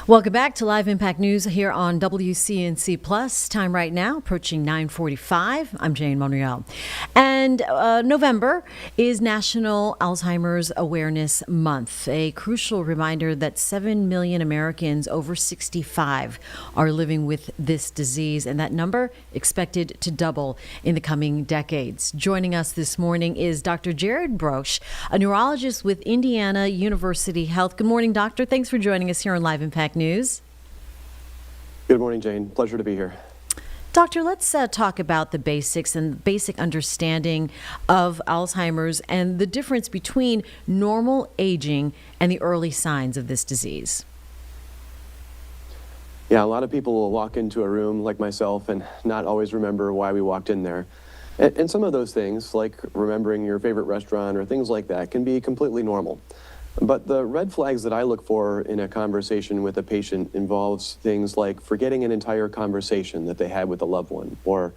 Welcome back to Live Impact News here on WCNC Plus. Time right now approaching 9:45. I'm Jane Monreal. And November is National Alzheimer's Awareness Month, a crucial reminder that 7 million Americans over 65 are living with this disease, and that number expected to double in the coming decades. Joining us this morning is Dr. Jared Broch, a neurologist with Indiana University Health. Good morning, doctor. Thanks for joining us here on Live Impact News. Good morning, Jane. Pleasure to be here. Doctor, let's talk about the basics and basic understanding of Alzheimer's and the difference between normal aging and the early signs of this disease. Yeah, a lot of people will walk into a room like myself and not always remember why we walked in there. And some of those things, like remembering your favorite restaurant or things like that, can be completely normal. But the red flags that I look for in a conversation with a patient involves things like forgetting an entire conversation that they had with a loved one, or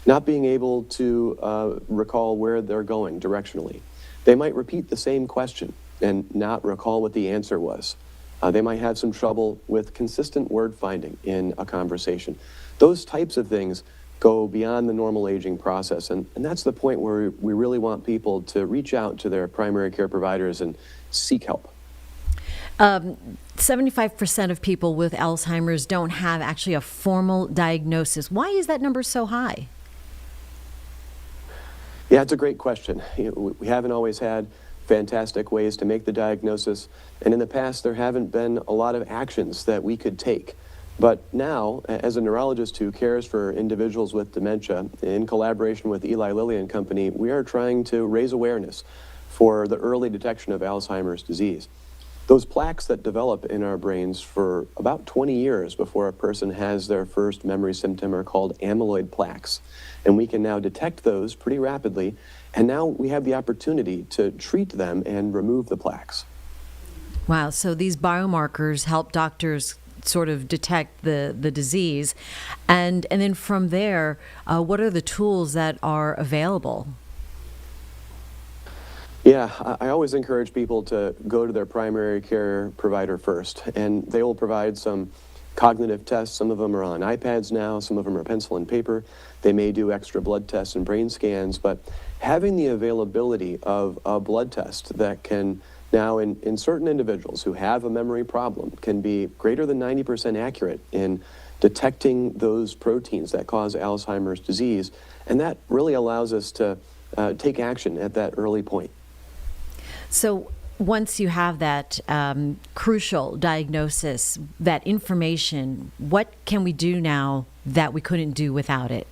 not being able to recall where they're going directionally. They might repeat the same question and not recall what the answer was. They might have some trouble with consistent word finding in a conversation. Those types of things go beyond the normal aging process, and that's the point where we really want people to reach out to their primary care providers and seek help. 75% of people with Alzheimer's don't have actually a formal diagnosis. Why is that number so high? Yeah, it's a great question. We haven't always had fantastic ways to make the diagnosis, and in the past there haven't been a lot of actions that we could take. But now, as a neurologist who cares for individuals with dementia, in collaboration with Eli Lilly and Company, we are trying to raise awareness for the early detection of Alzheimer's disease. Those plaques that develop in our brains for about 20 years before a person has their first memory symptom are called amyloid plaques. And we can now detect those pretty rapidly, and now we have the opportunity to treat them and remove the plaques. Wow, so these biomarkers help doctors sort of detect the disease. And then from there, what are the tools that are available? Yeah, I always encourage people to go to their primary care provider first, and they will provide some cognitive tests. Some of them are on iPads now, some of them are pencil and paper. They may do extra blood tests and brain scans, but having the availability of a blood test that can now, in certain individuals who have a memory problem, can be greater than 90% accurate in detecting those proteins that cause Alzheimer's disease, and that really allows us to take action at that early point. So once you have that crucial diagnosis, that information, what can we do now that we couldn't do without it?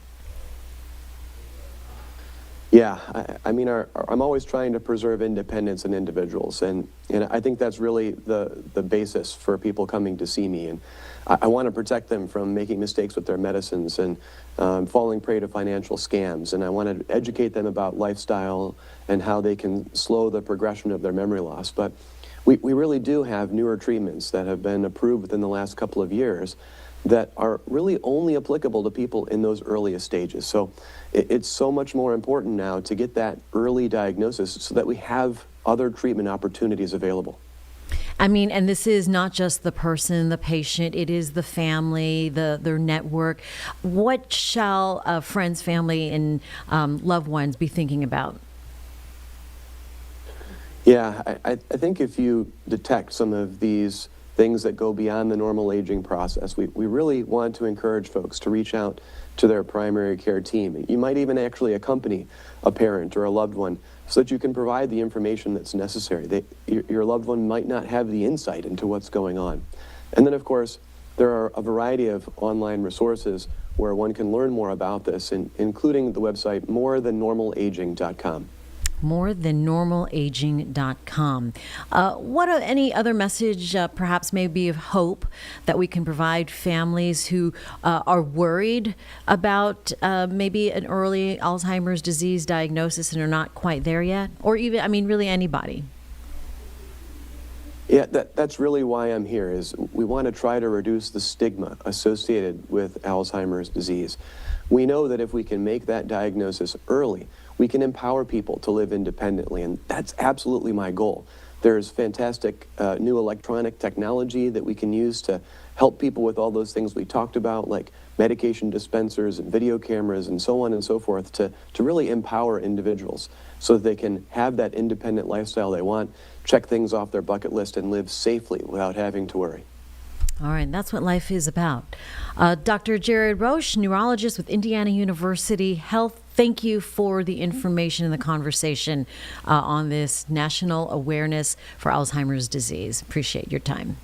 Yeah, I mean, I'm always trying to preserve independence in individuals, and I think that's really the basis for people coming to see me. And I want to protect them from making mistakes with their medicines and falling prey to financial scams. And I want to educate them about lifestyle and how they can slow the progression of their memory loss. But we really do have newer treatments that have been approved within the last couple of years that are really only applicable to people in those earliest stages. So it's so much more important now to get that early diagnosis so that we have other treatment opportunities available. I mean, and this is not just the person, the patient, it is the family, their network. What shall friends, family, and loved ones be thinking about? Yeah, I think if you detect some of these things that go beyond the normal aging process, we really want to encourage folks to reach out to their primary care team. You might even actually accompany a parent or a loved one so that you can provide the information that's necessary. Your loved one might not have the insight into what's going on. And then, of course, there are a variety of online resources where one can learn more about this, including the website morethannormalaging.com. morethannormalaging.com. What are any other message, perhaps maybe of hope, that we can provide families who are worried about maybe an early Alzheimer's disease diagnosis and are not quite there yet? Or even, I mean, really anybody? Yeah, that's really why I'm here, is we want to try to reduce the stigma associated with Alzheimer's disease. We know that if we can make that diagnosis early, we can empower people to live independently, and that's absolutely my goal. There's fantastic new electronic technology that we can use to help people with all those things we talked about, like medication dispensers and video cameras and so on and so forth, to really empower individuals so that they can have that independent lifestyle they want, check things off their bucket list, and live safely without having to worry. All right, that's what life is about. Dr. Jared Roche, neurologist with Indiana University Health, thank you for the information and the conversation on this national awareness for Alzheimer's disease. Appreciate your time.